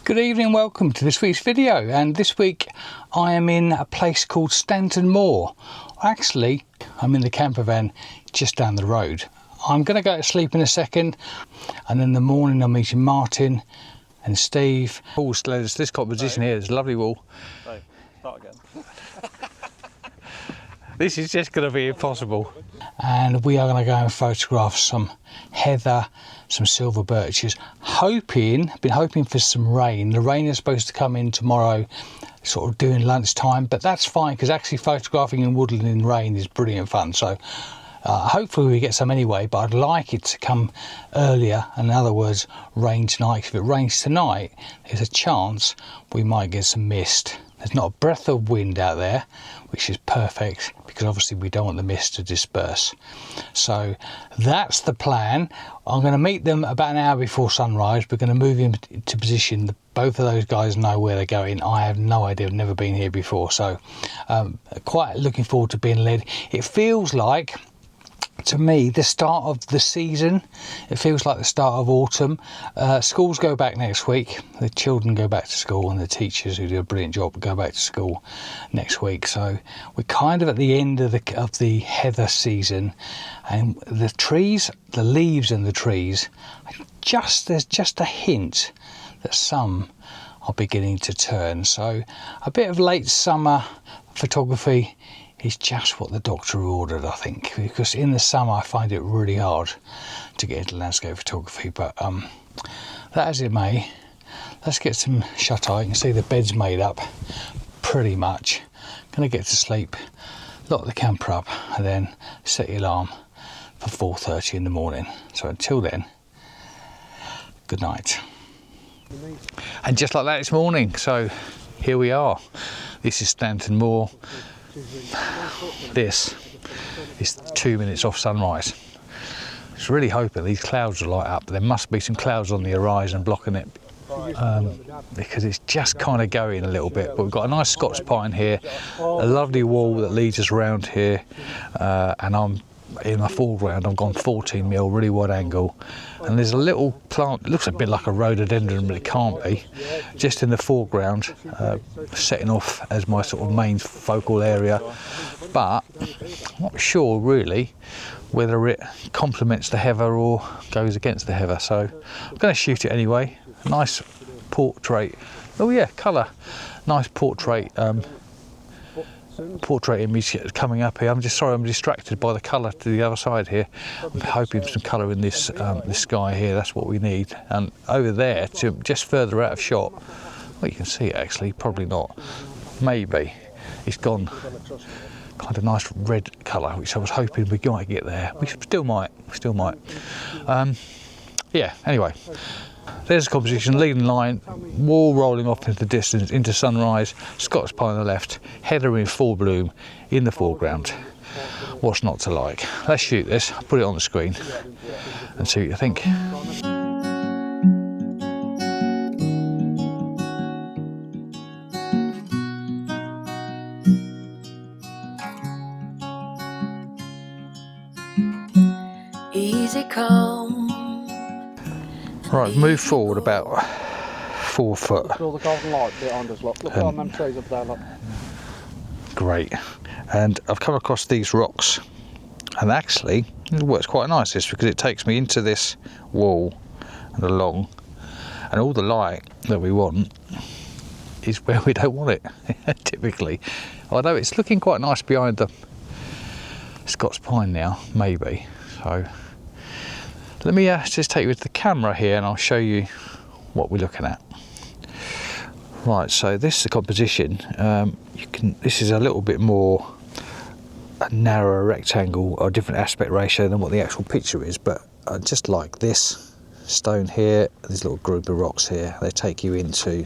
Good evening, welcome to this week's video, and this week I am in a place called Stanton Moor. Actually, I'm in the camper van just down the road. I'm going to go to sleep in a second, and in the morning I'm meeting Martin and Steve. There's this composition here, there's a lovely wall. Right, start again. This is just going to be impossible. And we are going to go and photograph some heather, some silver birches. Been hoping for some rain. The rain is supposed to come in tomorrow, sort of during lunchtime, but that's fine because actually photographing in woodland in rain is brilliant fun. So hopefully we get some anyway, but I'd like it to come earlier. In other words, rain tonight. If it rains tonight, there's a chance we might get some mist. There's not a breath of wind out there, which is perfect because obviously we don't want the mist to disperse. So that's the plan. I'm going to meet them about an hour before sunrise. We're going to move into position. Both of those guys know where they're going. I have no idea. I've never been here before. So quite looking forward to being led. It feels like, to me, the start of the season. It feels like the start of autumn. Schools go back next week. The children go back to school, and the teachers, who do a brilliant job, go back to school next week. So we're kind of at the end of the heather season, and the trees, the leaves and the trees, there's just a hint that some are beginning to turn. So a bit of late summer photography is just what the doctor ordered, I think, because in the summer I find it really hard to get into landscape photography. But that as it may, let's get some shut eye. You can see the bed's made up pretty much. Gonna get to sleep, lock the camper up, and then set the alarm for 4:30 in the morning. So until then, good night. And just like that, it's morning. So here we are. This is Stanton Moor. This is 2 minutes off sunrise. I was really hoping these clouds will light up. There must be some clouds on the horizon blocking it, because it's just kind of going a little bit. But we've got a nice Scots pine here, a lovely wall that leads us around here, and I'm in my foreground. I've gone 14mm, really wide angle, and there's a little plant. It looks a bit like a rhododendron, but it can't be. Just in the foreground, setting off as my sort of main focal area. But I'm not sure really whether it complements the heather or goes against the heather. So I'm going to shoot it anyway. Nice portrait. Oh yeah, colour. Nice portrait. Portrait image coming up here. I'm just sorry, I'm distracted by the colour to the other side here. I'm hoping for some colour in this this sky here. That's what we need. And over there, just further out of shot, well, you can see it actually. Probably not. Maybe it's gone kind of nice red colour, which I was hoping we might get there. We still might. Yeah. Anyway. There's the composition, leading line, wall rolling off into the distance, into sunrise, Scots pine on the left, heather in full bloom in the foreground. What's not to like? Let's shoot this, put it on the screen and see what you think. Easy come. Right, move forward about 4 foot. The golden light behind us, look on them trees up there, look. Great. And I've come across these rocks, and actually it works quite nice this, because it takes me into this wall and along, and all the light that we want is where we don't want it typically. Although it's looking quite nice behind the Scots pine now, maybe. So let me just take you to the camera here and I'll show you what we're looking at. Right, so this is the composition. This is a little bit more a narrower rectangle or different aspect ratio than what the actual picture is, but I just like this stone here, this little group of rocks here. They take you into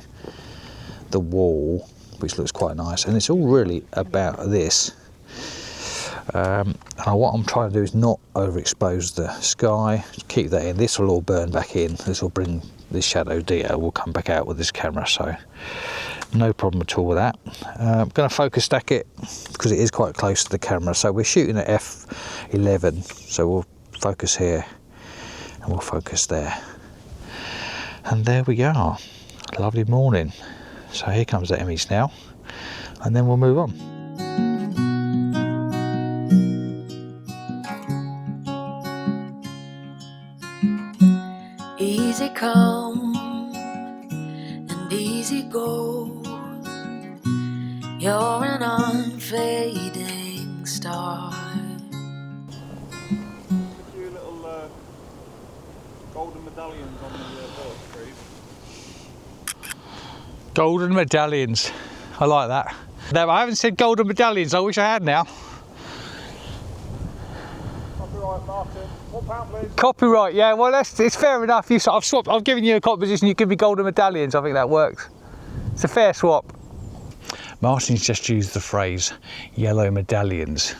the wall, which looks quite nice, and it's all really about this. And what I'm trying to do is not overexpose the sky, keep that in. This will all burn back in. This will bring this shadow detail will come back out with this camera, so no problem at all with that. I'm going to focus stack it because it is quite close to the camera, so we're shooting at f11, so we'll focus here and we'll focus there, and there we are. Lovely morning. So here comes the Emmys now, and then we'll move on. Easy come and easy go. You're an unfading star. A few little golden medallions on the birch trees. Golden medallions. I like that. No, I haven't said golden medallions. I wish I had now. Copyright, Martin. £1 please. Copyright, yeah. Well, it's fair enough. I've given you a composition. You give me golden medallions. I think that works. It's a fair swap. Martin's just used the phrase yellow medallions,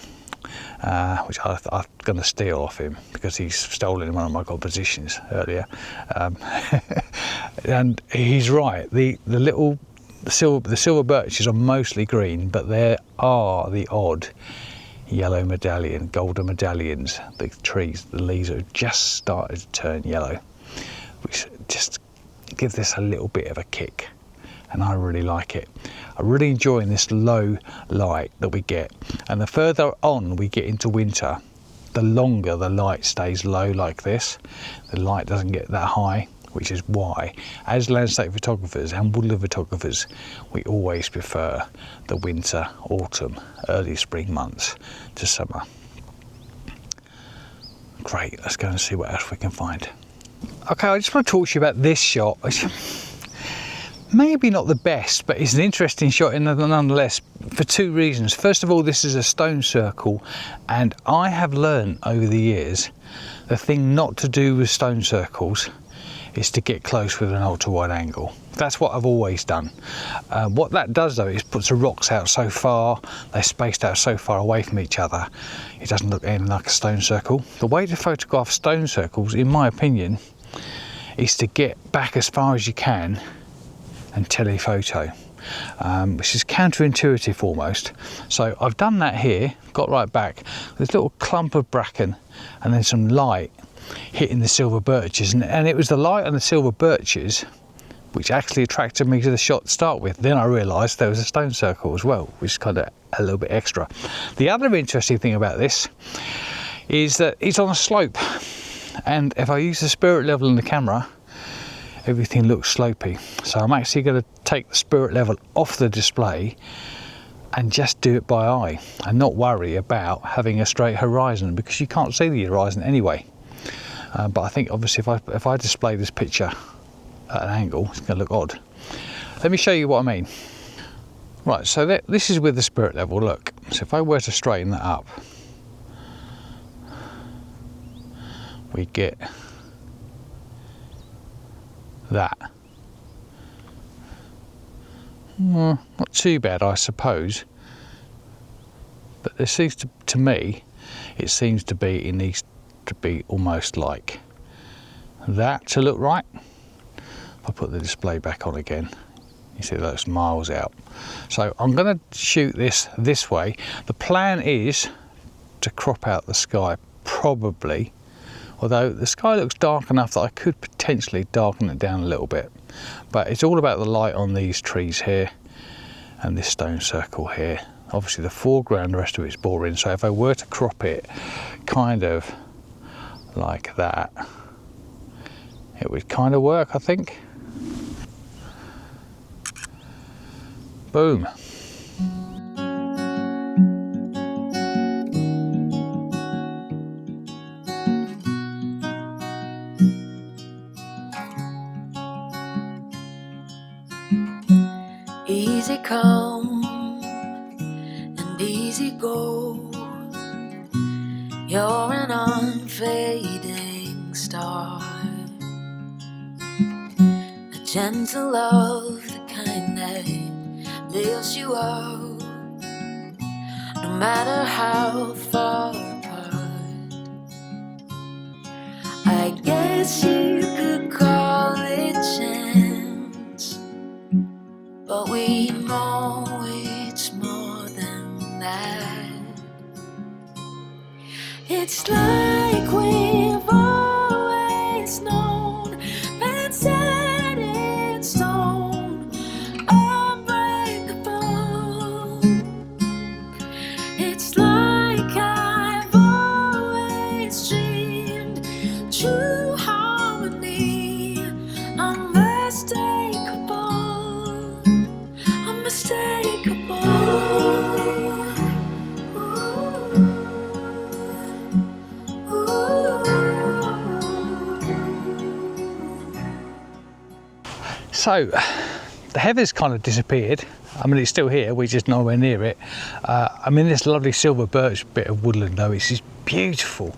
which I'm going to steal off him because he's stolen one of my compositions earlier. And he's right. The silver birches are mostly green, but there are the odd yellow medallion, golden medallions. The trees, the leaves have just started to turn yellow, which just gives this a little bit of a kick. And I really like it. I'm really enjoying this low light that we get. And the further on we get into winter, the longer the light stays low like this. The light doesn't get that high, which is why, as landscape photographers and woodland photographers, we always prefer the winter, autumn, early spring months to summer. Great, let's go and see what else we can find. Okay, I just want to talk to you about this shot. Maybe not the best, but it's an interesting shot nonetheless for two reasons. First of all, this is a stone circle, and I have learned over the years the thing not to do with stone circles is to get close with an ultra wide angle. That's what I've always done. What that does though is puts the rocks out so far, they're spaced out so far away from each other, it doesn't look anything like a stone circle. The way to photograph stone circles, in my opinion, is to get back as far as you can and telephoto, which is counterintuitive almost. So I've done that here, got right back, there's a little clump of bracken and then some light hitting the silver birches, and it was the light on the silver birches which actually attracted me to the shot to start with. Then I realised there was a stone circle as well, which is kind of a little bit extra. The other interesting thing about this is that it's on a slope, and if I use the spirit level in the camera, everything looks slopey. So I'm actually going to take the spirit level off the display and just do it by eye and not worry about having a straight horizon, because you can't see the horizon anyway. But I think obviously if I display this picture at an angle, it's going to look odd. Let me show you what I mean. Right, so this is with the spirit level, look. So if I were to straighten that up, we get that. Not too bad, I suppose, but there seems to me, it seems to be, it needs to be almost like that to look right. If I put the display back on again, you see that's miles out. So I'm going to shoot this way. The plan is to crop out the sky, probably, although the sky looks dark enough that I could potentially darken it down a little bit. But it's all about the light on these trees here and this stone circle here. Obviously the foreground, the rest of it's boring, so if I were to crop it kind of like that, it would kind of work, I think. Boom. Easy come and easy go. You're an unfading star, a gentle love, the kind that lifts you up, no matter how far apart. I guess you could call it chance, but we know it's more than that. It's like we've always known, that set in stone. So the heather's kind of disappeared. I mean, it's still here, we're just nowhere near it. I'm in this lovely silver birch bit of woodland though, which is beautiful.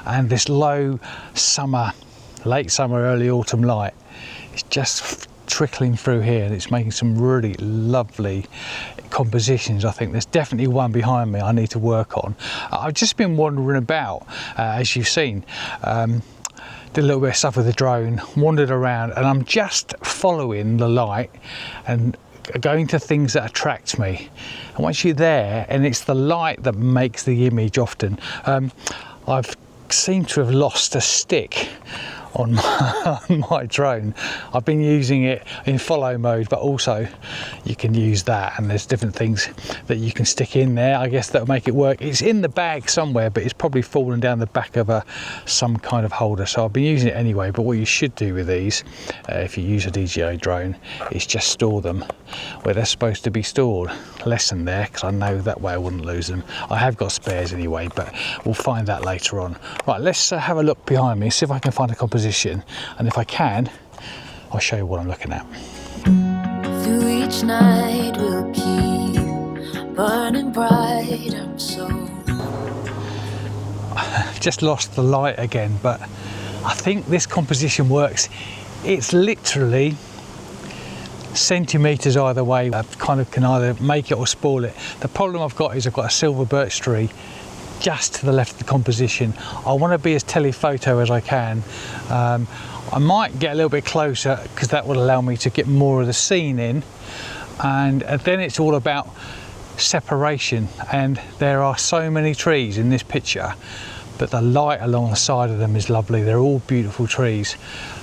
And this low summer, late summer, early autumn light is just trickling through here, and it's making some really lovely compositions. I think there's definitely one behind me I need to work on. I've just been wandering about, as you've seen. Did a little bit of stuff with the drone, wandered around, and I'm just following the light and going to things that attract me. And once you're there, and it's the light that makes the image often. I've seemed to have lost a stick on my drone. I've been using it in follow mode, but also you can use that, and there's different things that you can stick in there, I guess, that'll make it work. It's in the bag somewhere, but it's probably fallen down the back of some kind of holder, so I've been using it anyway. But what you should do with these, if you use a DJI drone, is just store them where they're supposed to be stored. Lesson there, because I know that way I wouldn't lose them. I have got spares anyway, but we'll find that later on. Right, let's have a look behind me, see if I can find a composition, and if I can, I'll show you what I'm looking at. Through each night we'll keep burning bright. I'm so just lost the light again, but I think this composition works. It's literally centimeters either way. I kind of can either make it or spoil it. The problem I've got is I've got a silver birch tree just to the left of the composition. I want to be as telephoto as I can. I might get a little bit closer because that will allow me to get more of the scene in, and then it's all about separation. And there are so many trees in this picture, but the light along the side of them is lovely. They're all beautiful trees.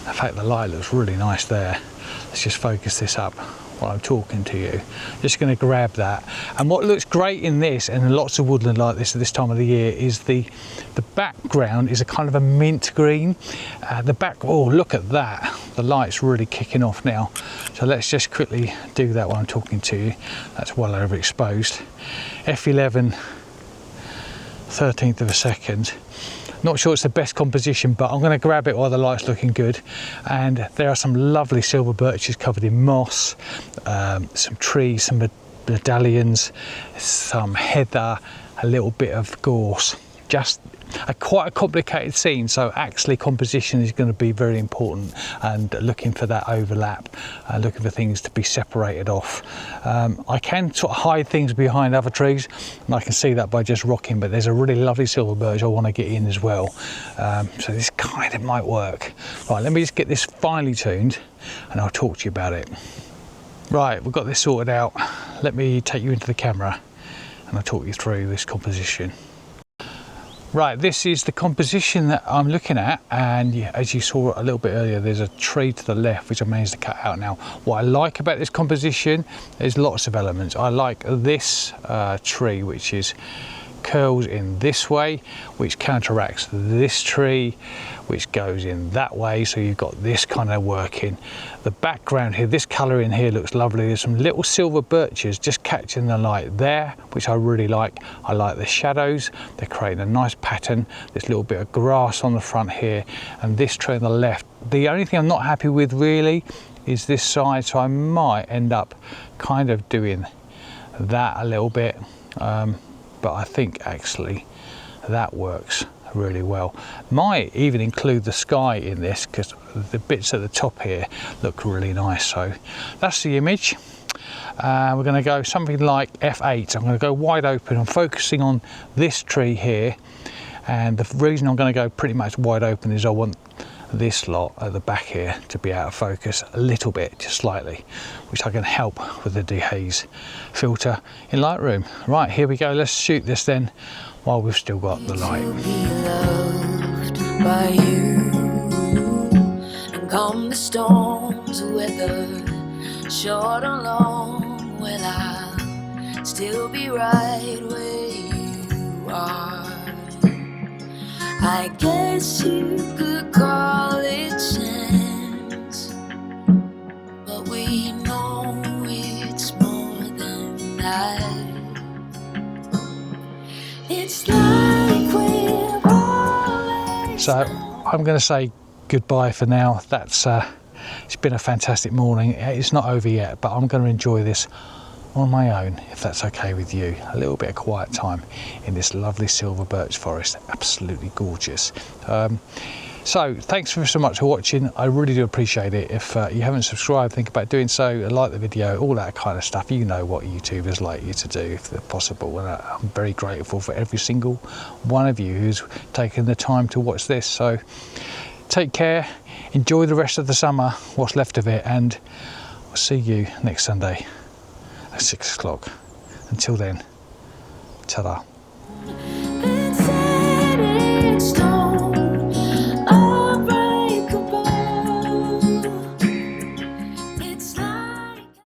In fact, the light looks really nice there. Let's just focus this up while I'm talking to you. Just going to grab that. And what looks great in this, and lots of woodland like this at this time of the year, is the background is a kind of a mint green. Oh, look at that. The light's really kicking off now. So let's just quickly do that while I'm talking to you. That's well overexposed. F11, 13th of a second. Not sure it's the best composition, but I'm going to grab it while the light's looking good. And there are some lovely silver birches covered in moss, some trees, some medallions, some heather, a little bit of gorse. Just quite a complicated scene, so actually composition is going to be very important, and looking for that overlap, looking for things to be separated off. I can sort of hide things behind other trees, and I can see that by just rocking, but there's a really lovely silver birch I want to get in as well. So this kind of might work. Right, let me just get this finely tuned and I'll talk to you about it. Right, we've got this sorted out. Let me take you into the camera and I'll talk you through this composition. Right, this is the composition that I'm looking at, and as you saw a little bit earlier, there's a tree to the left which I managed to cut out now. What I like about this composition is lots of elements. I like this tree, which is curls in this way, which counteracts this tree, which goes in that way, so you've got this kind of working. The background here, this colour in here looks lovely. There's some little silver birches just catching the light there, which I really like. I like the shadows, they're creating a nice pattern. This little bit of grass on the front here, and this tree on the left. The only thing I'm not happy with really is this side, so I might end up kind of doing that a little bit. But I think actually that works really well. Might even include the sky in this, because the bits at the top here look really nice. So that's the image. We're going to go something like F8. I'm going to go wide open. I'm focusing on this tree here, and the reason I'm going to go pretty much wide open is I want this lot at the back here to be out of focus a little bit, just slightly, which I can help with the dehaze filter in Lightroom. Right, here we go. Let's shoot this then while we've still got the light. To be loved by you, and come the storms, whether short or long, well, I'll still be right where you are. I guess you could call it chance, but we know it's more than that. It's like we're always. So I'm going to say goodbye for now. That's It's been a fantastic morning. It's not over yet, but I'm going to enjoy this on my own, if that's okay with you. A little bit of quiet time in this lovely silver birch forest. Absolutely gorgeous. So thanks so much for watching. I really do appreciate it. If you haven't subscribed, think about doing so. Like the video, all that kind of stuff. You know what YouTubers like you to do if they're possible, and I'm very grateful for every single one of you who's taken the time to watch this. So take care, enjoy the rest of the summer, what's left of it, and I'll see you next Sunday at 6 o'clock. Until then, ta-da.